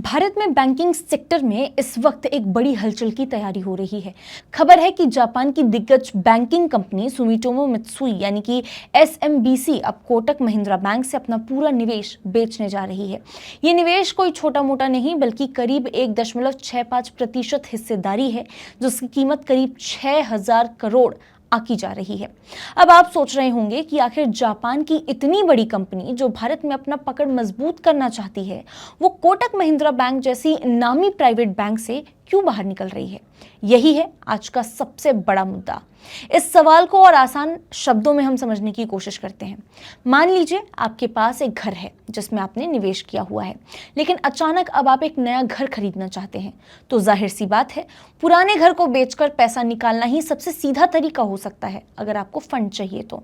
भारत में banking sector में इस वक्त एक बड़ी हलचल की तैयारी हो रही है। खबर है कि जापान की दिग्गज बैंकिंग कंपनी सुमिटोमो मित्सुई यानी कि एसएमबीसी अब कोटक महिंद्रा बैंक से अपना पूरा निवेश बेचने जा रही है। ये निवेश कोई छोटा मोटा नहीं बल्कि करीब 1.65% हिस्सेदारी है, जिसकी कीमत करीब 6,000 करोड़ आकी जा रही है। अब आप सोच रहे होंगे कि आखिर जापान की इतनी बड़ी कंपनी जो भारत में अपना पकड़ मजबूत करना चाहती है, वो कोटक महिंद्रा बैंक जैसी नामी प्राइवेट बैंक से क्यों बाहर निकल रही है। यही है आज का सबसे बड़ा मुद्दा। इस सवाल को और आसान शब्दों में हम समझने की कोशिश करते हैं। मान लीजिए आपके पास एक घर है जिसमें आपने निवेश किया हुआ है, लेकिन अचानक अब आप एक नया घर खरीदना चाहते हैं, तो जाहिर सी बात है पुराने घर को बेचकर पैसा निकालना ही सबसे सीधा तरीका हो सकता है अगर आपको फंड चाहिए तो।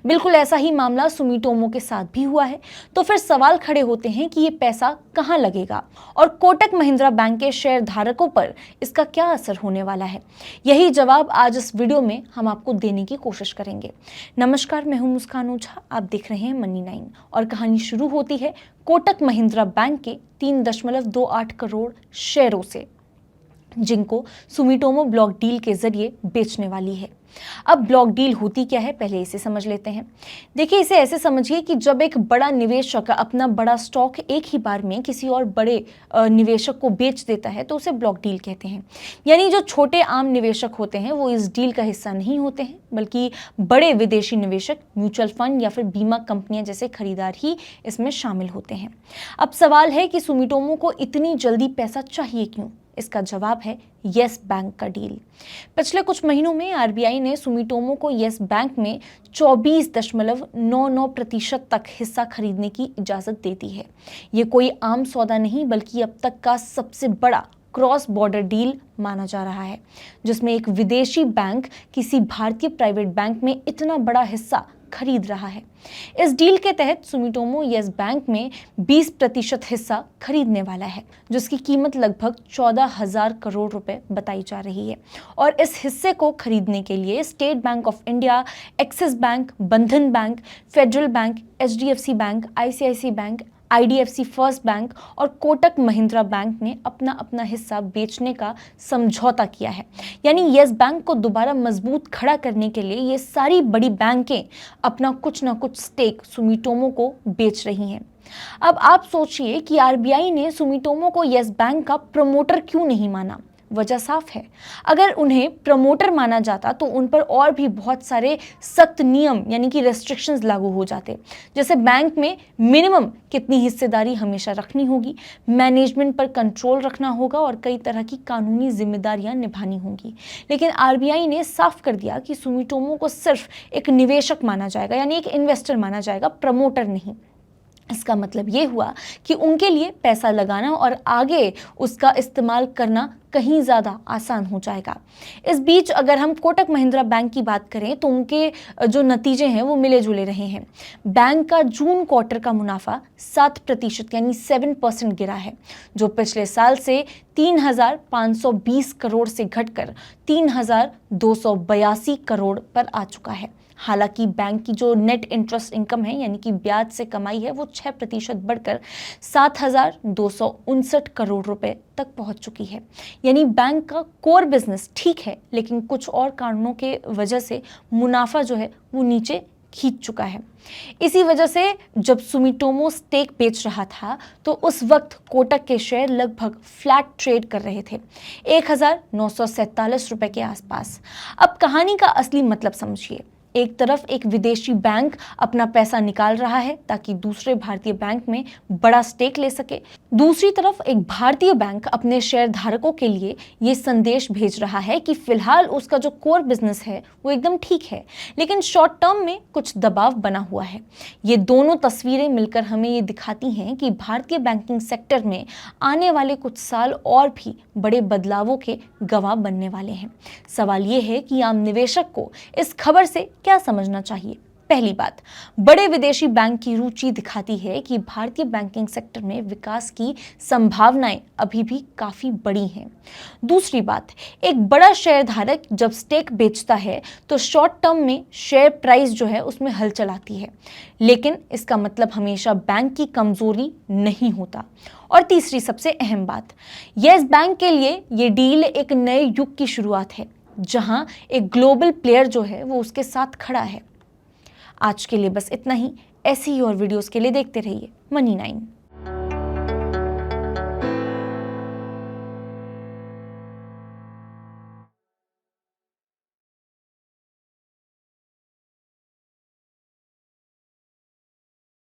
बिल्कुल ऐसा ही मामला सुमिटोमो के साथ भी हुआ है। तो फिर सवाल खड़े होते हैं कि ये पैसा कहां लगेगा और कोटक महिंद्रा बैंक के शेयर धारकों पर इसका क्या असर होने वाला है। यही जवाब आज इस वीडियो में हम आपको देने की कोशिश करेंगे। नमस्कार, मैं हूं मुस्कान ओझा, आप देख रहे हैं मनी 9 और कहानी शुरू होती है कोटक महिंद्रा बैंक के 3.28 करोड़ शेयरों से, जिनको सुमिटोमो ब्लॉक डील के जरिए बेचने वाली है। अब ब्लॉक डील होती क्या है, पहले इसे समझ लेते हैं। देखिए, इसे ऐसे समझिए कि जब एक बड़ा निवेशक अपना बड़ा स्टॉक एक ही बार में किसी और बड़े निवेशक को बेच देता है तो उसे ब्लॉक डील कहते हैं। यानी जो छोटे आम निवेशक होते हैं वो इस डील का हिस्सा नहीं होते हैं, बल्कि बड़े विदेशी निवेशक, म्यूचुअल फंड या फिर बीमा कंपनियां जैसे खरीदार ही इसमें शामिल होते हैं। अब सवाल है कि सुमिटोमो को इतनी जल्दी पैसा चाहिए क्यों। इसका जवाब है येस बैंक का डील। पिछले कुछ महीनों में आरबीआई ने सुमिटोमो को येस बैंक में 24.99% तक हिस्सा खरीदने की इजाजत दे दी है। ये कोई आम सौदा नहीं बल्कि अब तक का सबसे बड़ा क्रॉस बॉर्डर डील माना जा रहा है, जिसमें एक विदेशी बैंक किसी भारतीय प्राइवेट बैंक में इतना बड़ा हिस्सा खरीद रहा है। इस डील के तहत सुमिटोमो येस बैंक में 20% हिस्सा खरीदने वाला है, जिसकी कीमत लगभग 14,000 करोड़ रुपए बताई जा रही है। और इस हिस्से को खरीदने के लिए State Bank of India, Axis Bank, Bandhan Bank, Federal Bank, HDFC Bank, ICICI Bank, IDFC First Bank और कोटक महिंद्रा बैंक ने अपना अपना हिस्सा बेचने का समझौता किया है। यानी येस बैंक को दोबारा मजबूत खड़ा करने के लिए ये सारी बड़ी बैंकें अपना कुछ ना कुछ स्टेक सुमिटोमो को बेच रही हैं। अब आप सोचिए कि आरबीआई ने सुमिटोमो को येस बैंक का प्रमोटर क्यों नहीं माना। वजह साफ है, अगर उन्हें प्रमोटर माना जाता तो उन पर और भी बहुत सारे सख्त नियम यानी कि रेस्ट्रिक्शंस लागू हो जाते। जैसे बैंक में मिनिमम कितनी हिस्सेदारी हमेशा रखनी होगी, मैनेजमेंट पर कंट्रोल रखना होगा और कई तरह की कानूनी जिम्मेदारियां निभानी होंगी। लेकिन आरबीआई ने साफ कर दिया कि सुमिटोमो को सिर्फ एक निवेशक माना जाएगा, यानी एक इन्वेस्टर माना जाएगा, प्रमोटर नहीं। इसका मतलब ये हुआ कि उनके लिए पैसा लगाना और आगे उसका इस्तेमाल करना कहीं ज़्यादा आसान हो जाएगा। इस बीच अगर हम कोटक महिंद्रा बैंक की बात करें तो उनके जो नतीजे हैं वो मिले जुले रहे हैं। बैंक का जून क्वार्टर का मुनाफा 7% यानी 7% गिरा है, जो पिछले साल से 3,520 करोड़ से घटकर 3,282 करोड़ पर आ चुका है। हालांकि बैंक की जो नेट इंटरेस्ट इनकम है यानी कि ब्याज से कमाई है वो 6% बढ़कर 7,259 करोड़ रुपए तक पहुंच चुकी है। यानी बैंक का कोर बिजनेस ठीक है, लेकिन कुछ और कारणों के वजह से मुनाफा जो है वो नीचे खींच चुका है। इसी वजह से जब सुमिटोमो स्टेक बेच रहा था तो उस वक्त कोटक के शेयर लगभग फ्लैट ट्रेड कर रहे थे, 1,947 रुपए के आसपास। अब कहानी का असली मतलब समझिए। एक तरफ एक विदेशी बैंक अपना पैसा निकाल रहा है ताकि दूसरे भारतीय बैंक में बड़ा स्टेक ले सके। दूसरी तरफ एक भारतीय बैंक अपने शेयर धारकों के लिए ये संदेश भेज रहा है कि फिलहाल उसका जो कोर बिजनेस है वो एकदम ठीक है, लेकिन शॉर्ट टर्म में कुछ दबाव बना हुआ है। ये दोनों तस्वीरें मिलकर हमें ये दिखाती हैं कि भारतीय बैंकिंग सेक्टर में आने वाले कुछ साल और भी बड़े बदलावों के गवाह बनने वाले हैं। सवाल ये है कि आम निवेशक को इस खबर से क्या समझना चाहिए। पहली बात, बड़े विदेशी बैंक की रुचि दिखाती है कि भारतीय बैंकिंग सेक्टर में विकास की संभावनाएं अभी भी काफी बड़ी हैं। दूसरी बात, एक बड़ा शेयरधारक जब स्टेक बेचता है तो शॉर्ट टर्म में शेयर प्राइस जो है उसमें हलचल आती है, लेकिन इसका मतलब हमेशा बैंक की कमजोरी नहीं होता। और तीसरी सबसे अहम बात, यस बैंक के लिए ये डील एक नए युग की शुरुआत है, जहां एक ग्लोबल प्लेयर जो है वो उसके साथ खड़ा है। आज के लिए बस इतना ही। ऐसी ही और वीडियोस के लिए देखते रहिए Money9।